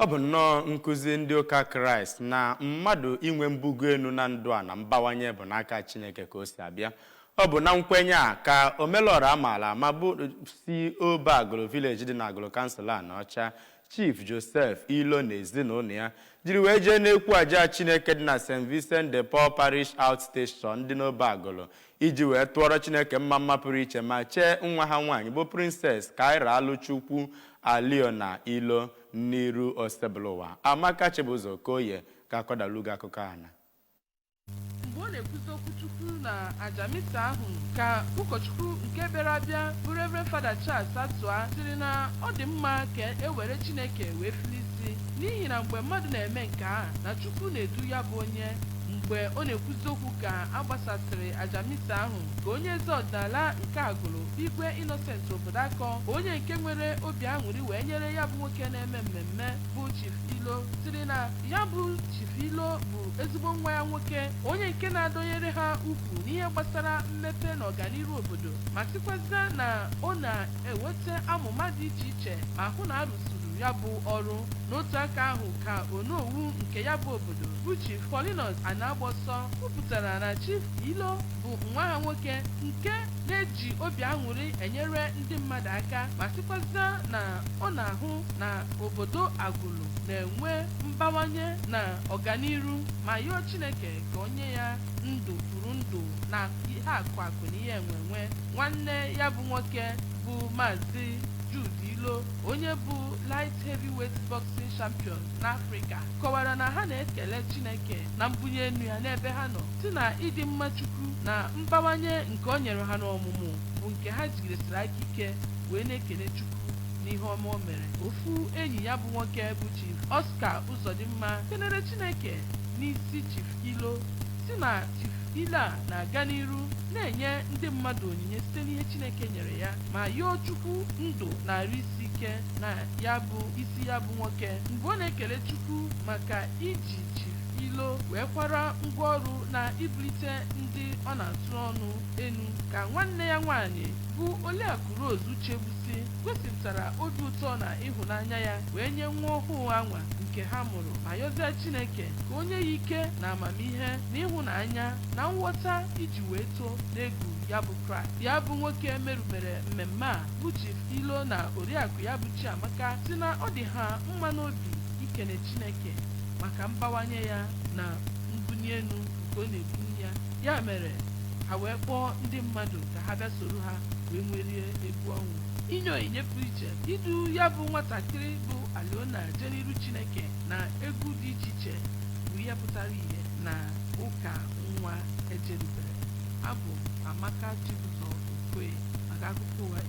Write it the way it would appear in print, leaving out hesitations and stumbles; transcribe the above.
Ọ bụ nnọọ nkụzi ndị ụka Kraịst na mmadụ inwe mbugo enu na ndụ a na mbawanye bụ n'aka Chineke ka o si abịa. Ọ bụ na nkwenye a ka omelọra amaala ma bụ si Obe Agulu village dị na Agulu Kansụl na Ọcha Chief Joseph Ilo na ezinụlọ ya jiri wee jee n'ekwu aja Chineke dị na St. Vincent de Paul Parish Outstation dị n'Obe Agulu iji wee tụọrọ Chineke mma pụrụ iche ma chee nwa ha nwaanyị bụ Princess Kaira Chukwu Aliona Ilo n'iru Osebụlụwa. Amaka Chibụzọ Koye ka akọdalugo akụkọ ana. Mgbe ọ na-ekwuzi okwu Chukwu na aja misa ahụ ka ụkọchukwu nke bịara abịa bụ Reverend Father Charles Atụa siri na ọ dị mma ka e were Chineke wee filisi n'ihi na mgbe mmadụ na-eme nke a na Chukwu na-edu ya bụ onye. Mgbe ọ na-ekwuzi okwu ka agbasasịrị aja misa ahụ ka onye eze ọdịnala nke Agulu Igwe Innocent Obodakọ onye nke nwere obi aṅụrị wee nyere ya bụ nwoke na-eme mmemme bụ Chief Ilo siri na ya bụ Chief Ilo bụ ezigbo nwa ya nwoke onye nke na-adọnyere ha ukwu n'ihe gbasara mmepe na ọganihu obodo ma sịkwazịa na ọ na-eweta amụma dị iche iche ma hụ na arụsiri ya bụ ọrụ. N'otu aka ahụ ka onowu nke ya bụ obodo bụ Chief Paulinus Anagbọsọ kwupụtara na Chief Ilo bụ nwa ha nwoke nke na-eji obi aṅụrị enyere ndị mmadụ aka ma sịkwazịa na ọ na-ahụ na obodo Agulu na-enwe mbawanye na ọganiru ma yọọ Chineke ka onye ya ndụ kwuru ndụ na ihe akụ na ihe enwenwe. Nwanne ya bụ nwoke bụ Maazị Jude Ilo onye bụ light heavyweight boxing champion n'Africa kọwara na ha na-ekele Chineke na mbunye enu ya n'ebe ha nọ si na ịdị mma Chukwu na mbawanye nke o nyere ha n'ọmụmụ bụ nke ha jigiresiri aka ike wee na-ekele Chukwu n'ihe ọma o mere. Ofu enyi ya bụ nwoke bụ Chief Oscar Uzodimma kelere Chineke n'isi Chief Ilo si na Chief Ilo a na-aga n'iru na-enye ndị mmadụ onyinye site n'ihe Chineke nyere ya ma yọọ Chukwu ndụ na-arụ isi ike na ya bụ isi ya bụ nwoke. Mgbe ọ na-ekele Chukwu maka iji Chief Ilo wee kwara ngwaọrụ na ibulite ndị ọ na-atụ ọnụ enu ka nwanne ya nwaanyị bụ Oliakụ Rose Uchebusi gosipụtara obi ụtọ na ịhụnanya ya wee nye nwa ọhụụ anwa nke ha mụrụ ma yọzie Chineke ka onye ya ike na amamihe na ịhụnanya na nghọta iji wee too n'egwu ya bụ Kraịst. Ya bụ nwoke merụbere mmemme a bụ Chief Ilo na Oriakụ ya bụ Chiamaka si na ọ dị ha mma n'obi ikene Chineke maka mbawanye ya na mbunye enu nke ọ na-ebunye ya mere ha wee kpọọ ndị mmadụ ka ha bịa soro ha wee nwerie egwu ọnwụ. Inye onyinye pụrụ iche idu ya bụ nwatakịrị bụ Aliona jee n'iru Chineke na egwu dị iche iche bụ ihe pụtara ihe na ụka nwa ejerubere. Abụ Amaka Chibụzọ Okoye maka akụkọ ụwa.